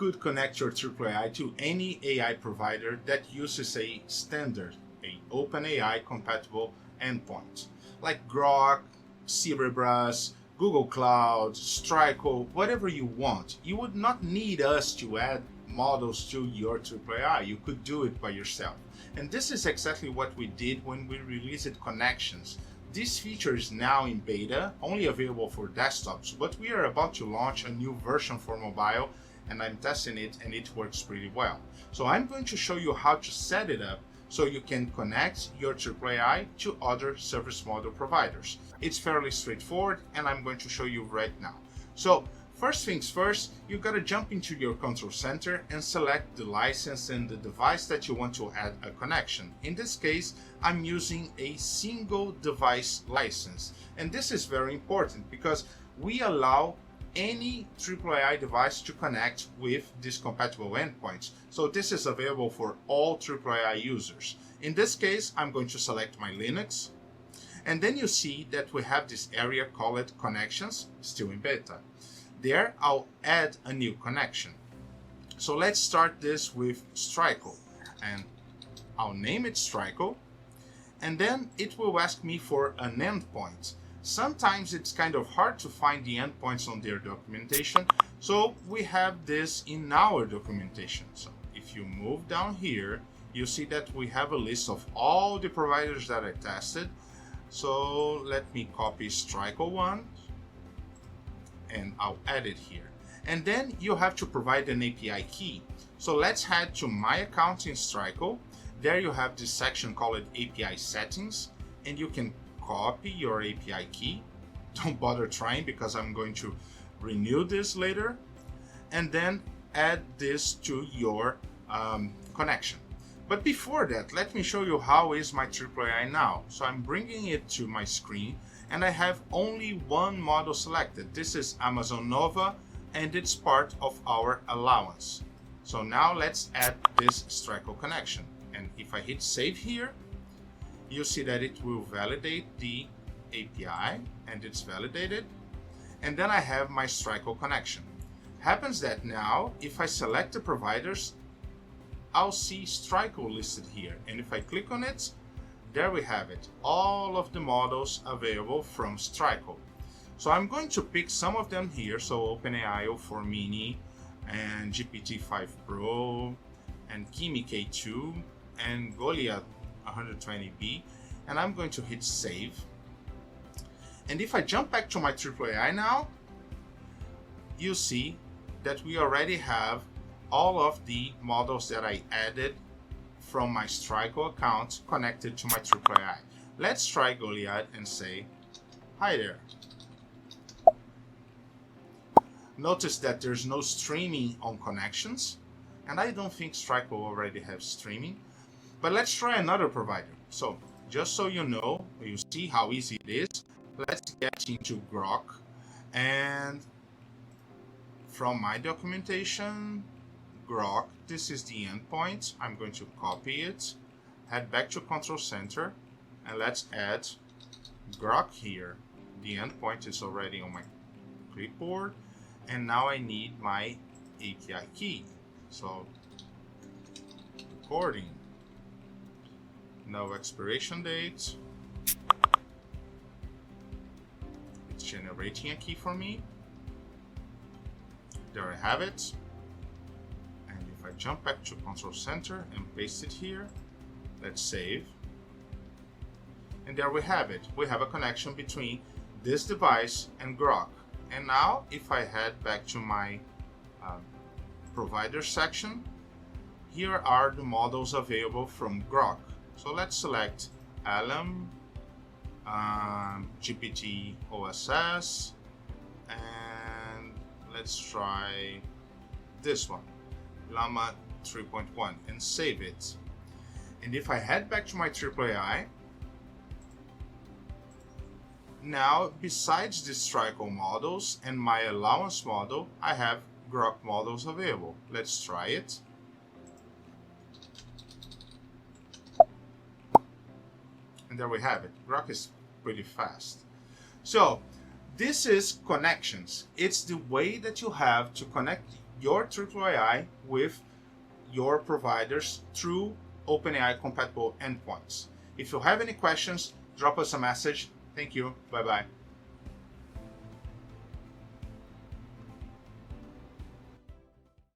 could connect your Triplo AI to any AI provider that uses a standard, a OpenAI-compatible endpoint, like Groq, Cerebras, Google Cloud, Straico, whatever you want. You would not need us to add models to your Triplo AI. You could do it by yourself. And this is exactly what we did when we released connections. This feature is now in beta, only available for desktops, but we are about to launch a new version for mobile, and I'm testing it and it works pretty well. So I'm going to show you how to set it up so you can connect your Triplo AI to other service model providers. It's fairly straightforward and I'm going to show you right now. So first things first, you gotta jump into your control center and select the license and the device that you want to add a connection. In this case, I'm using a single device license. And this is very important because we allow any Triplo AI device to connect with these compatible endpoints. So this is available for all Triplo AI users. In this case, I'm going to select my Linux. And then you see that we have this area called connections, still in beta. There, I'll add a new connection. So let's start this with Straico, and I'll name it Straico, and then it will ask me for an endpoint. Sometimes it's kind of hard to find the endpoints on their documentation, so we have this in our documentation. So if you move down here, you see that we have a list of all the providers that I tested. So let me copy Straico one, and I'll add it here. And then you have to provide an API key. So let's head to my account in Straico. There you have this section called API settings, and you can copy your API key. Don't bother trying because I'm going to renew this later. And then add this to your connection. But before that, let me show you how is my Triplo AI now. So I'm bringing it to my screen, and I have only one model selected. This is Amazon Nova, and it's part of our allowance. So now let's add this Straico connection. And if I hit save here, you see that it will validate the API, and it's validated. And then I have my Straico connection. Happens that now, if I select the providers, I'll see Straico listed here. And if I click on it, there we have it, all of the models available from Straico. So I'm going to pick some of them here, so OpenAI 04 Mini, and GPT-5 Pro, and Kimi K2, and Goliath 120B, and I'm going to hit save. And if I jump back to my Triplo AI now, you see that we already have all of the models that I added from my Straico account connected to my Triplo AI. Let's try Goliath and say, hi there. Notice that there's no streaming on connections, and I don't think Straico already has streaming. But let's try another provider. So just so you know, you see how easy it is, let's get into Groq. And from my documentation, Groq, this is the endpoint. I'm going to copy it, head back to Control Center, and let's add Groq here. The endpoint is already on my clipboard, and now I need my API key. So, recording, no expiration date. It's generating a key for me. There I have it. If I jump back to Control Center and paste it here, let's save. And there we have it. We have a connection between this device and Groq. And now if I head back to my provider section, here are the models available from Groq. So let's select Llama, GPT OSS, and let's try this one, Llama 3.1, and save it. And if I head back to my Triplo AI, now besides the Straico models and my allowance model, I have Groq models available. Let's try it. And there we have it. Groq is pretty fast. So this is connections. It's the way that you have to connect your Triplo AI with your providers through OpenAI compatible endpoints. If you have any questions, drop us a message. Thank you. Bye bye.